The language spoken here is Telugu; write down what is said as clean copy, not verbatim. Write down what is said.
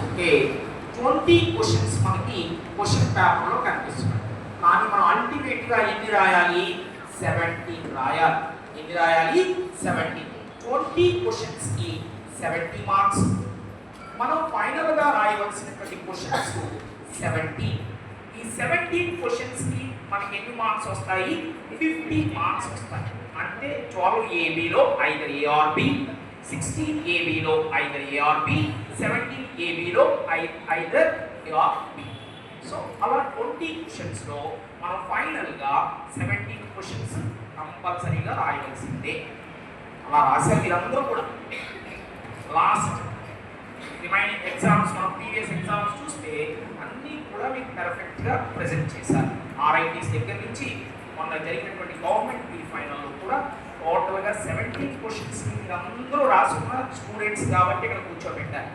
ఓకే 20 క్వశ్చన్స్ మనకి క్వశ్చన్ పేపర్లో కనిపిస్తున్నాయి. కానీ మనం అల్టిమేట్గా ఎన్ని రాయాలి? 17 రాయాలి. ఎన్ని రాయాలి? 17. 20 క్వశ్చన్స్కి 70 మార్క్స్. మనం ఫైనల్గా రాయవలసినటువంటి క్వశ్చన్స్ 17. ఈ 17 క్వశ్చన్స్కి మనకి ఎన్ని మార్క్స్ వస్తాయి? 50 మార్క్స్ వస్తాయి. అంటే 12 ఏబీలో ఐదర్ ఏ ఆర్ బి, 16 ఏబీలో ఐదర్ ఏ ఆర్ బి, 17 ఏబీలో either A or B. So అలా 20 క్వశ్చన్స్లో మనం ఫైనల్గా 17 క్వశ్చన్స్ కంపల్సరీగా రాయవలసిందే. అలా రాశారు మీరందరూ కూడా. లాస్ట్ రిమైనింగ్ ఎగ్జామ్స్ మనం ప్రీవియస్ ఎగ్జామ్స్ చూస్తే అన్నీ కూడా మీకు పర్ఫెక్ట్గా ప్రజెంట్ చేశారు. ఆర్ఐటీస్ దగ్గర నుంచి మొన్న జరిగినటువంటి గవర్నమెంట్ ప్రీ ఫైనల్లో కూడా టోటల్గా 17 క్వశ్చన్స్ మీరు అందరూ రాసుకున్న స్టూడెంట్స్ కాబట్టి ఇక్కడ కూర్చోబెట్టారు.